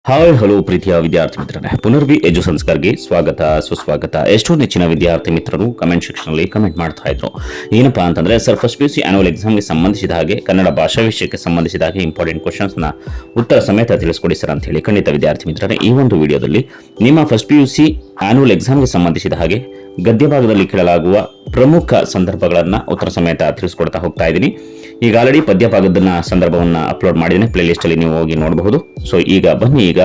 Hi hello ಪ್ರೀತಿಯ ವಿದ್ಯಾರ್ಥಿ ಮಿತ್ರರೇ, ಪುನರ್ವಿ ಎಜು ಸಂಸ್ಕಾರ್ಗೆ ಸ್ವಾಗತ ಸುಸ್ವಾಗತ. ಎಷ್ಟೋ ನೆಚ್ಚಿನ ವಿದ್ಯಾರ್ಥಿ ಮಿತ್ರರು ಕಮೆಂಟ್ ಸೆಕ್ಷನ್ ಅಲ್ಲಿ ಕಮೆಂಟ್ ಮಾಡ್ತಾ ಇದ್ರು. ಏನಪ್ಪಾ ಅಂತಂದ್ರೆ, ಸರ್ ಫಸ್ಟ್ PUC ಆನ್ಯುವಲ್ ಎಕ್ಸಾಮ್ಗೆ ಸಂಬಂಧಿಸಿದ ಹಾಗೆ ಕನ್ನಡ ಭಾಷಾ ವಿಷಯಕ್ಕೆ ಸಂಬಂಧಿಸಿದ ಹಾಗೆ ಇಂಪಾರ್ಟೆಂಟ್ ಕ್ವಶನ್ಸ್ ನ ಉತ್ತರ ಸಮೇತ ತಿಳಿಸ್ಕೊಡಿ ಸರ್ ಅಂತ ಹೇಳಿ. ಖಂಡಿತ ವಿದ್ಯಾರ್ಥಿ ಮಿತ್ರರೇ, ಈ ಒಂದು ವಿಡಿಯೋದಲ್ಲಿ ನಿಮ್ಮ ಫಸ್ಟ್ PUC ಆನ್ಯುವಲ್ ಎಕ್ಸಾಮ್ಗೆ ಸಂಬಂಧಿಸಿದ ಹಾಗೆ ಗದ್ಯ ಭಾಗದಲ್ಲಿ ಕೇಳಲಾಗುವ ಪ್ರಮುಖ ಸಂದರ್ಭಗಳನ್ನ ಉತ್ತರ ಸಮೇತ ತಿಳಿಸ್ಕೊಡ್ತಾ ಹೋಗ್ತಾ ಇದ್ದೀನಿ. ಈಗ ಆಲ್ರೆಡಿ ಪದ್ಯ ಭಾಗದ ಸಂದರ್ಭವನ್ನ ಅಪ್ಲೋಡ್ ಮಾಡಿದ್ದೀನಿ, ಪ್ಲೇ ಲಿಸ್ಟ್ ಅಲ್ಲಿ ನೀವು ಹೋಗಿ ನೋಡಬಹುದು. ಸೊ ಈಗ ಬನ್ನಿ, ಈಗ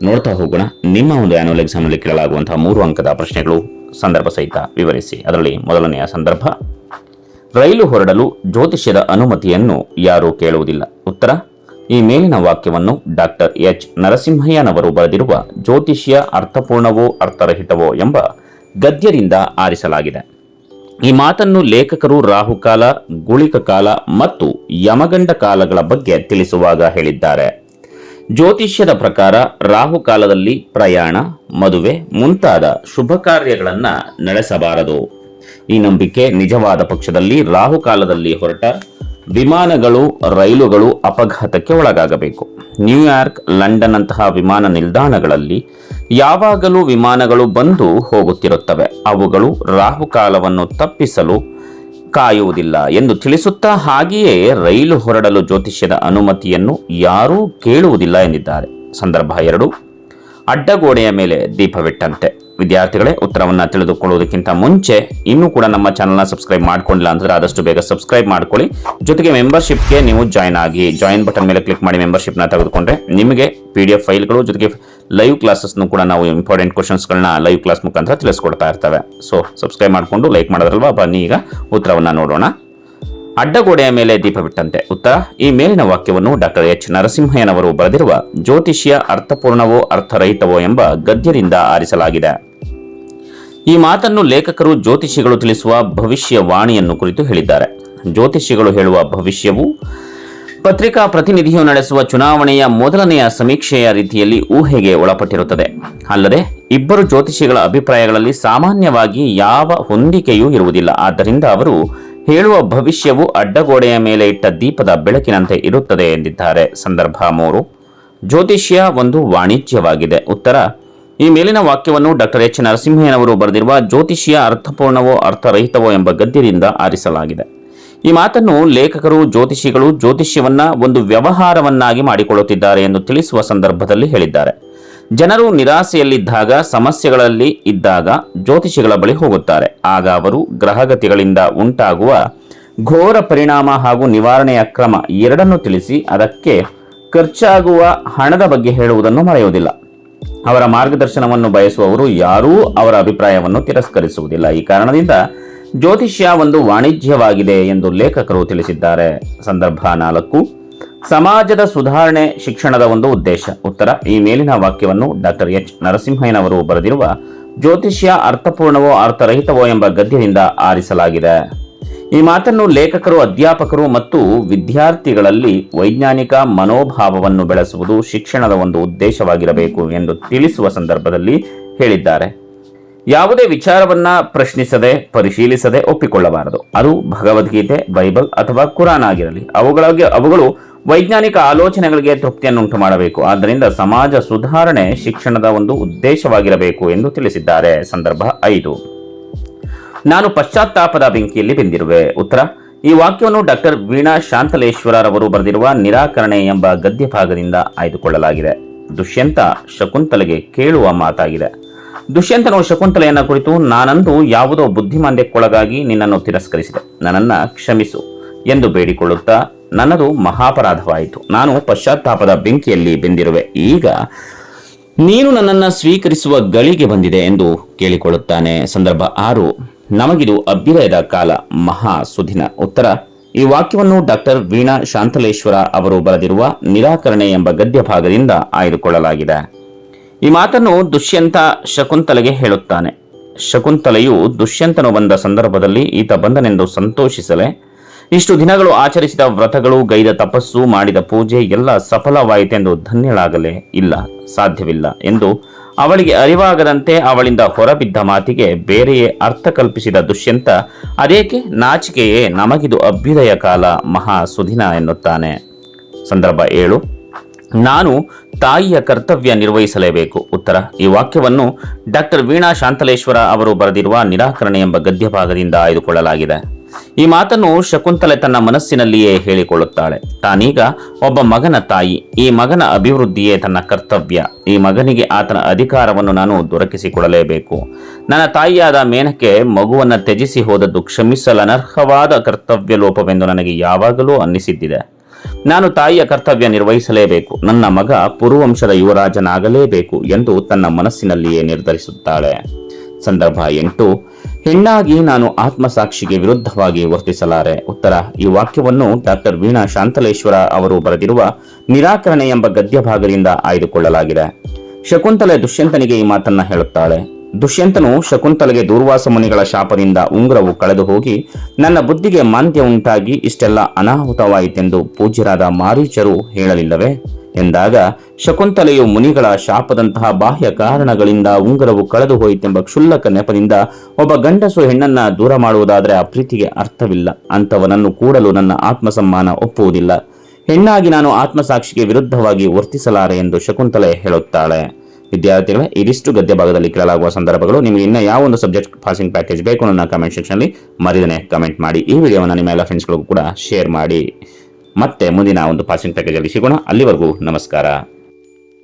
ನೋಡ್ತಾ ಹೋಗೋಣ. ನಿಮ್ಮ ಒಂದು ಆನ್ಯುವಲ್ ಎಕ್ಸಾಮ್ ನಲ್ಲಿ ಕೇಳಲಾಗುವಂತಹ 3 ಅಂಕದ ಪ್ರಶ್ನೆಗಳು ಸಂದರ್ಭ ಸಹಿತ ವಿವರಿಸಿ. ಅದರಲ್ಲಿ ಮೊದಲನೆಯ ಸಂದರ್ಭ, ರೈಲು ಹೊರಡಲು ಜ್ಯೋತಿಷ್ಯದ ಅನುಮತಿಯನ್ನು ಯಾರೂ ಕೇಳುವುದಿಲ್ಲ. ಉತ್ತರ, ಈ ಮೇಲಿನ ವಾಕ್ಯವನ್ನು ಡಾಕ್ಟರ್ ಎಚ್ ನರಸಿಂಹಯ್ಯನವರು ಬರೆದಿರುವ ಜ್ಯೋತಿಷ್ಯ ಅರ್ಥಪೂರ್ಣವೋ ಅರ್ಥರಹಿತವೋ ಎಂಬ ಗದ್ಯದಿಂದ ಆರಿಸಲಾಗಿದೆ. ಈ ಮಾತನ್ನು ಲೇಖಕರು ರಾಹುಕಾಲ, ಗುಳಿಕ ಕಾಲ ಮತ್ತು ಯಮಗಂಡ ಕಾಲಗಳ ಬಗ್ಗೆ ತಿಳಿಸುವಾಗ ಹೇಳಿದ್ದಾರೆ. ಜ್ಯೋತಿಷ್ಯದ ಪ್ರಕಾರ ರಾಹುಕಾಲದಲ್ಲಿ ಪ್ರಯಾಣ, ಮದುವೆ ಮುಂತಾದ ಶುಭ ಕಾರ್ಯಗಳನ್ನು ನಡೆಸಬಾರದು. ಈ ನಂಬಿಕೆ ನಿಜವಾದ ಪಕ್ಷದಲ್ಲಿ ರಾಹುಕಾಲದಲ್ಲಿ ಹೊರಟ ವಿಮಾನಗಳು, ರೈಲುಗಳು ಅಪಘಾತಕ್ಕೆ ಒಳಗಾಗಬೇಕು. ನ್ಯೂಯಾರ್ಕ್, ಲಂಡನ್ ಅಂತಹ ವಿಮಾನ ನಿಲ್ದಾಣಗಳಲ್ಲಿ ಯಾವಾಗಲೂ ವಿಮಾನಗಳು ಬಂದು ಹೋಗುತ್ತಿರುತ್ತವೆ. ಅವುಗಳು ರಾಹುಕಾಲವನ್ನು ತಪ್ಪಿಸಲು ಕಾಯುವುದಿಲ್ಲ ಎಂದು ತಿಳಿಸುತ್ತಾ, ಹಾಗೆಯೇ ರೈಲು ಹೊರಡಲು ಜ್ಯೋತಿಷ್ಯದ ಅನುಮತಿಯನ್ನು ಯಾರೂ ಕೇಳುವುದಿಲ್ಲ ಎಂದಿದ್ದಾರೆ. ಸಂದರ್ಭ 2, ಅಡ್ಡಗೋಡೆಯ ಮೇಲೆ ದೀಪವಿಟ್ಟಂತೆ. ವಿದ್ಯಾರ್ಥಿಗಳೇ, ಉತ್ತರವನ್ನು ತಿಳಿದುಕೊಳ್ಳುವುದಕ್ಕಿಂತ ಮುಂಚೆ ಇನ್ನೂ ಕೂಡ ನಮ್ಮ ಚಾನಲ್ನ ಸಬ್ಸ್ಕ್ರೈಬ್ ಮಾಡ್ಕೊಂಡಿಲ್ಲ ಅಂದರೆ ಆದಷ್ಟು ಬೇಗ ಸಬ್ಸ್ಕ್ರೈಬ್ ಮಾಡ್ಕೊಳ್ಳಿ. ಜೊತೆಗೆ ಮೆಂಬರ್ಶಿಪ್ಗೆ ನೀವು ಜಾಯ್ನ್ ಆಗಿ. ಜಾಯಿನ್ ಬಟನ್ ಮೇಲೆ ಕ್ಲಿಕ್ ಮಾಡಿ ಮೆಂಬರ್ಶಿಪ್ನ ತೆಗೆದುಕೊಂಡ್ರೆ ನಿಮಗೆ PDF ಫೈಲ್ಗಳು ಜೊತೆಗೆ ಲೈವ್ ಕ್ಲಾಸಸ್ನು ಕೂಡ ನಾವು ಇಂಪಾರ್ಟೆಂಟ್ ಕ್ವಶನ್ಸ್ಗಳನ್ನ ಲೈವ್ ಕ್ಲಾಸ್ ಮುಖಾಂತರ ತಿಳಿಸ್ಕೊಡ್ತಾ ಇರ್ತವೆ. ಸೊ ಸಬ್ಸ್ಕ್ರೈಬ್ ಮಾಡಿಕೊಂಡು ಲೈಕ್ ಮಾಡೋದ್ರಲ್ವಾ. ಬನ್ನಿ ಈಗ ಉತ್ತರವನ್ನು ನೋಡೋಣ. ಅಡ್ಡಗೋಡೆಯ ಮೇಲೆ ದೀಪವಿಟ್ಟಂತೆ. ಉತ್ತರ, ಈ ಮೇಲಿನ ವಾಕ್ಯವನ್ನು ಡಾಕ್ಟರ್ ಎಚ್ ನರಸಿಂಹಯ್ಯನವರು ಬರೆದಿರುವ ಜ್ಯೋತಿಷ್ಯ ಅರ್ಥಪೂರ್ಣವೋ ಅರ್ಥರಹಿತವೋ ಎಂಬ ಗದ್ಯದಿಂದ ಆರಿಸಲಾಗಿದೆ. ಈ ಮಾತನ್ನು ಲೇಖಕರು ಜ್ಯೋತಿಷಿಗಳು ತಿಳಿಸುವ ಭವಿಷ್ಯವಾಣಿಯನ್ನು ಕುರಿತು ಹೇಳಿದ್ದಾರೆ. ಜ್ಯೋತಿಷಿಗಳು ಹೇಳುವ ಭವಿಷ್ಯವು ಪತ್ರಿಕಾ ಪ್ರತಿನಿಧಿಯು ನಡೆಸುವ ಚುನಾವಣೆಯ ಮೊದಲನೆಯ ಸಮೀಕ್ಷೆಯ ರೀತಿಯಲ್ಲಿ ಊಹೆಗೆ ಒಳಪಟ್ಟಿರುತ್ತದೆ. ಅಲ್ಲದೆ ಇಬ್ಬರು ಜ್ಯೋತಿಷಿಗಳ ಅಭಿಪ್ರಾಯಗಳಲ್ಲಿ ಸಾಮಾನ್ಯವಾಗಿ ಯಾವ ಹೊಂದಿಕೆಯೂ ಇರುವುದಿಲ್ಲ. ಆದ್ದರಿಂದ ಅವರು ಹೇಳುವ ಭವಿಷ್ಯವು ಅಡ್ಡಗೋಡೆಯ ಮೇಲೆ ಇಟ್ಟ ದೀಪದ ಬೆಳಕಿನಂತೆ ಇರುತ್ತದೆ ಎಂದಿದ್ದಾರೆ. ಸಂದರ್ಭ 3, ಜ್ಯೋತಿಷ್ಯ ಒಂದು ವಾಣಿಜ್ಯವಾಗಿದೆ. ಉತ್ತರ, ಈ ಮೇಲಿನ ವಾಕ್ಯವನ್ನು ಡಾಕ್ಟರ್ ಎಚ್ ನರಸಿಂಹಯ್ಯನವರು ಬರೆದಿರುವ ಜ್ಯೋತಿಷ್ಯ ಅರ್ಥಪೂರ್ಣವೋ ಅರ್ಥರಹಿತವೋ ಎಂಬ ಗದ್ಯದಿಂದ ಆರಿಸಲಾಗಿದೆ. ಈ ಮಾತನ್ನು ಲೇಖಕರು ಜ್ಯೋತಿಷಿಗಳು ಜ್ಯೋತಿಷ್ಯವನ್ನ ಒಂದು ವ್ಯವಹಾರವನ್ನಾಗಿ ಮಾಡಿಕೊಳ್ಳುತ್ತಿದ್ದಾರೆ ಎಂದು ತಿಳಿಸುವ ಸಂದರ್ಭದಲ್ಲಿ ಹೇಳಿದ್ದಾರೆ. ಜನರು ನಿರಾಸೆಯಲ್ಲಿದ್ದಾಗ, ಸಮಸ್ಯೆಗಳಲ್ಲಿ ಇದ್ದಾಗ ಜ್ಯೋತಿಷಿಗಳ ಬಳಿ ಹೋಗುತ್ತಾರೆ. ಆಗ ಅವರು ಗ್ರಹಗತಿಗಳಿಂದ ಉಂಟಾಗುವ ಘೋರ ಪರಿಣಾಮ ಹಾಗೂ ನಿವಾರಣೆಯ ಕ್ರಮ ಎರಡನ್ನೂ ತಿಳಿಸಿ ಅದಕ್ಕೆ ಖರ್ಚಾಗುವ ಹಣದ ಬಗ್ಗೆ ಹೇಳುವುದನ್ನು ಮರೆಯುವುದಿಲ್ಲ. ಅವರ ಮಾರ್ಗದರ್ಶನವನ್ನು ಬಯಸುವವರು ಯಾರೂ ಅವರ ಅಭಿಪ್ರಾಯವನ್ನು ತಿರಸ್ಕರಿಸುವುದಿಲ್ಲ. ಈ ಕಾರಣದಿಂದ ಜ್ಯೋತಿಷ್ಯ ಒಂದು ವಾಣಿಜ್ಯವಾಗಿದೆ ಎಂದು ಲೇಖಕರು ತಿಳಿಸಿದ್ದಾರೆ. ಸಂದರ್ಭ 4, ಸಮಾಜದ ಸುಧಾರಣೆ ಶಿಕ್ಷಣದ ಒಂದು ಉದ್ದೇಶ. ಉತ್ತರ, ಈ ಮೇಲಿನ ವಾಕ್ಯವನ್ನು ಡಾಕ್ಟರ್ ಎಚ್ ನರಸಿಂಹಯ್ಯನವರು ಬರೆದಿರುವ ಜ್ಯೋತಿಷ್ಯ ಅರ್ಥಪೂರ್ಣವೋ ಅರ್ಥರಹಿತವೋ ಎಂಬ ಗದ್ಯದಿಂದ ಆರಿಸಲಾಗಿದೆ. ಈ ಮಾತನ್ನು ಲೇಖಕರು ಅಧ್ಯಾಪಕರು ಮತ್ತು ವಿದ್ಯಾರ್ಥಿಗಳಲ್ಲಿ ವೈಜ್ಞಾನಿಕ ಮನೋಭಾವವನ್ನು ಬೆಳೆಸುವುದು ಶಿಕ್ಷಣದ ಒಂದು ಉದ್ದೇಶವಾಗಿರಬೇಕು ಎಂದು ತಿಳಿಸುವ ಸಂದರ್ಭದಲ್ಲಿ ಹೇಳಿದ್ದಾರೆ. ಯಾವುದೇ ವಿಚಾರವನ್ನ ಪ್ರಶ್ನಿಸದೆ, ಪರಿಶೀಲಿಸದೆ ಒಪ್ಪಿಕೊಳ್ಳಬಾರದು. ಅದು ಭಗವದ್ಗೀತೆ, ಬೈಬಲ್ ಅಥವಾ ಕುರಾನ್ ಆಗಿರಲಿ. ಅವುಗಳು ವೈಜ್ಞಾನಿಕ ಆಲೋಚನೆಗಳಿಗೆ ತೃಪ್ತಿಯನ್ನುಂಟು ಮಾಡಬೇಕು. ಆದ್ದರಿಂದ ಸಮಾಜ ಸುಧಾರಣೆ ಶಿಕ್ಷಣದ ಒಂದು ಉದ್ದೇಶವಾಗಿರಬೇಕು ಎಂದು ತಿಳಿಸಿದ್ದಾರೆ. ಸಂದರ್ಭ 5, ನಾನು ಪಶ್ಚಾತ್ತಾಪದ ಬೆಂಕಿಯಲ್ಲಿ ಬೆಂದಿರುವೆ. ಉತ್ತರ, ಈ ವಾಕ್ಯವನ್ನು ಡಾಕ್ಟರ್ ವೀಣಾ ಶಾಂತಲೇಶ್ವರರವರು ಬರೆದಿರುವ ನಿರಾಕರಣೆ ಎಂಬ ಗದ್ಯ ಭಾಗದಿಂದ ಆಯ್ದುಕೊಳ್ಳಲಾಗಿದೆ. ದುಷ್ಯಂತ ಶಕುಂತಲೆಗೆ ಕೇಳುವ ಮಾತಾಗಿದೆ. ದುಷ್ಯಂತನು ಶಕುಂತಲೆಯನ್ನ ಕುರಿತು, ನಾನಂದು ಯಾವುದೋ ಬುದ್ಧಿಮಾಂದ್ಯಕ್ಕೊಳಗಾಗಿ ನಿನ್ನನ್ನು ತಿರಸ್ಕರಿಸಿದೆ, ನನ್ನನ್ನು ಕ್ಷಮಿಸು ಎಂದು ಬೇಡಿಕೊಳ್ಳುತ್ತಾ, ನನ್ನದು ಮಹಾಪರಾಧವಾಯಿತು, ನಾನು ಪಶ್ಚಾತ್ತಾಪದ ಬೆಂಕಿಯಲ್ಲಿ ಬೆಂದಿರುವೆ, ಈಗ ನೀನು ನನ್ನನ್ನು ಸ್ವೀಕರಿಸುವ ಗಳಿಗೆ ಬಂದಿದೆ ಎಂದು ಕೇಳಿಕೊಳ್ಳುತ್ತಾನೆ. ಸಂದರ್ಭ 6, ನಮಗಿದು ಅಭ್ಯುದಯದ ಕಾಲ, ಮಹಾ ಸುದಿನ. ಉತ್ತರ, ಈ ವಾಕ್ಯವನ್ನು ಡಾಕ್ಟರ್ ವೀಣಾ ಶಾಂತಲೇಶ್ವರ ಅವರು ಬರೆದಿರುವ ನಿರಾಕರಣೆ ಎಂಬ ಗದ್ಯ ಭಾಗದಿಂದ ಆಯ್ದುಕೊಳ್ಳಲಾಗಿದೆ. ಈ ಮಾತನ್ನು ದುಷ್ಯಂತ ಶಕುಂತಲೆಗೆ ಹೇಳುತ್ತಾನೆ. ಶಕುಂತಲೆಯು ದುಷ್ಯಂತನು ಬಂದ ಸಂದರ್ಭದಲ್ಲಿ ಈತ ಬಂದನೆಂದು ಸಂತೋಷಿಸಲೇ, ಇಷ್ಟು ದಿನಗಳು ಆಚರಿಸಿದ ವ್ರತಗಳು, ಗೈದ ತಪಸ್ಸು, ಮಾಡಿದ ಪೂಜೆ ಎಲ್ಲ ಸಫಲವಾಯಿತೆಂದು ಧನ್ಯಳಾಗಲೇ ಇಲ್ಲ, ಸಾಧ್ಯವಿಲ್ಲ ಎಂದು ಅವಳಿಗೆ ಅರಿವಾಗದಂತೆ ಅವಳಿಂದ ಹೊರಬಿದ್ದ ಮಾತಿಗೆ ಬೇರೆಯೇ ಅರ್ಥ ಕಲ್ಪಿಸಿದ ದುಷ್ಯಂತ, ಅದೇಕೆ ನಾಚಿಕೆಯೇ, ನಮಗಿದು ಅಭ್ಯುದಯ ಕಾಲ, ಮಹಾ ಸುದಿನ ಎನ್ನುತ್ತಾನೆ. ಸಂದರ್ಭ 7, ನಾನು ತಾಯಿಯ ಕರ್ತವ್ಯ ನಿರ್ವಹಿಸಲೇಬೇಕು. ಉತ್ತರ: ಈ ವಾಕ್ಯವನ್ನು ಡಾಕ್ಟರ್ ವೀಣಾ ಶಾಂತಲೇಶ್ವರ ಅವರು ಬರೆದಿರುವ ನಿರಾಕರಣೆ ಎಂಬ ಗದ್ಯ ಭಾಗದಿಂದ ಆಯ್ದುಕೊಳ್ಳಲಾಗಿದೆ. ಈ ಮಾತನ್ನು ಶಕುಂತಲೆ ತನ್ನ ಮನಸ್ಸಿನಲ್ಲಿಯೇ ಹೇಳಿಕೊಳ್ಳುತ್ತಾಳೆ. ತಾನೀಗ ಒಬ್ಬ ಮಗನ ತಾಯಿ. ಈ ಮಗನ ಅಭಿವೃದ್ಧಿಯೇ ತನ್ನ ಕರ್ತವ್ಯ. ಈ ಮಗನಿಗೆ ಆತನ ಅಧಿಕಾರವನ್ನು ನಾನು ದೊರಕಿಸಿಕೊಡಲೇಬೇಕು. ನನ್ನ ತಾಯಿಯಾದ ಮೇನಕೆ ಮಗುವನ್ನು ತ್ಯಜಿಸಿ ಹೋದದ್ದು ಕ್ಷಮಿಸಲನರ್ಹವಾದ ಕರ್ತವ್ಯ ಲೋಪವೆಂದು ನನಗೆ ಯಾವಾಗಲೂ ಅನ್ನಿಸಿದ್ದಿದೆ. ನಾನು ತಾಯಿಯ ಕರ್ತವ್ಯ ನಿರ್ವಹಿಸಲೇಬೇಕು. ನನ್ನ ಮಗ ಪುರುವಂಶದ ಯುವರಾಜನಾಗಲೇಬೇಕು ಎಂದು ತನ್ನ ಮನಸ್ಸಿನಲ್ಲಿಯೇ ನಿರ್ಧರಿಸುತ್ತಾಳೆ. ಸಂದರ್ಭ 8. ಹೆಣ್ಣಾಗಿ ನಾನು ಆತ್ಮಸಾಕ್ಷಿಗೆ ವಿರುದ್ಧವಾಗಿ ವರ್ತಿಸಲಾರೆ. ಉತ್ತರ: ಈ ವಾಕ್ಯವನ್ನು ಡಾಕ್ಟರ್ ವೀಣಾ ಶಾಂತಲೇಶ್ವರ ಅವರು ಬರೆದಿರುವ ನಿರಾಕರಣೆ ಎಂಬ ಗದ್ಯ ಭಾಗದಿಂದ ಆಯ್ದುಕೊಳ್ಳಲಾಗಿದೆ. ಶಕುಂತಲೆ ದುಷ್ಯಂತನಿಗೆ ಈ ಮಾತನ್ನ ಹೇಳುತ್ತಾಳೆ. ದುಷ್ಯಂತನು ಶಕುಂತಲೆಗೆ ದೂರ್ವಾಸ ಮುನಿಗಳ ಶಾಪದಿಂದ ಉಂಗುರವು ಕಳೆದು ಹೋಗಿ ನನ್ನ ಬುದ್ಧಿಗೆ ಮಾಂದ್ಯ ಉಂಟಾಗಿ ಇಷ್ಟೆಲ್ಲ ಅನಾಹುತವಾಯಿತೆಂದು ಪೂಜ್ಯರಾದ ಮಾರೀಚರು ಹೇಳಲಿಲ್ಲವೇ ಎಂದಾಗ, ಶಕುಂತಲೆಯು ಮುನಿಗಳ ಶಾಪದಂತಹ ಬಾಹ್ಯ ಕಾರಣಗಳಿಂದ ಉಂಗುರವು ಕಳೆದು ಹೋಯಿತೆಂಬ ಕ್ಷುಲ್ಲಕ ನೆಪದಿಂದ ಒಬ್ಬ ಗಂಡಸು ಹೆಣ್ಣನ್ನ ದೂರ ಮಾಡುವುದಾದರೆ ಆ ಪ್ರೀತಿಗೆ ಅರ್ಥವಿಲ್ಲ. ಅಂತವನನ್ನು ಕೂಡಲು ನನ್ನ ಆತ್ಮಸಮ್ಮಾನ ಒಪ್ಪುವುದಿಲ್ಲ. ಹೆಣ್ಣಾಗಿ ನಾನು ಆತ್ಮಸಾಕ್ಷಿಗೆ ವಿರುದ್ಧವಾಗಿ ವರ್ತಿಸಲಾರೆ ಎಂದು ಶಕುಂತಲೆ ಹೇಳುತ್ತಾಳೆ. ವಿದ್ಯಾರ್ಥಿಗಳೇ, ಇದಿಷ್ಟು ಗದ್ಯ ಭಾಗದಲ್ಲಿ ಕೇಳಲಾಗುವ ಸಂದರ್ಭಗಳು. ನಿಮಗೆ ಇನ್ನ ಯಾವ ಒಂದು ಸಬ್ಜೆಕ್ಟ್ ಪಾಸಿಂಗ್ ಪ್ಯಾಕೇಜ್ ಬೇಕು ನನ್ನ ಕಮೆಂಟ್ ಸೆಕ್ಷನ್ಲಿ ಮರಿದನೆ ಕಮೆಂಟ್ ಮಾಡಿ. ಈ ವಿಡಿಯೋವನ್ನು ನಿಮ್ಮ ಎಲ್ಲ ಫ್ರೆಂಡ್ಸ್ಗಳಿಗೂ ಕೂಡ ಶೇರ್ ಮಾಡಿ. ಮತ್ತೆ ಮುಂದಿನ ಒಂದು ಪಾಸಿಂಗ್ ಪ್ಯಾಕೇಜ್ ಅಲ್ಲಿ ಸಿಗೋಣ. ಅಲ್ಲಿವರೆಗೂ ನಮಸ್ಕಾರ.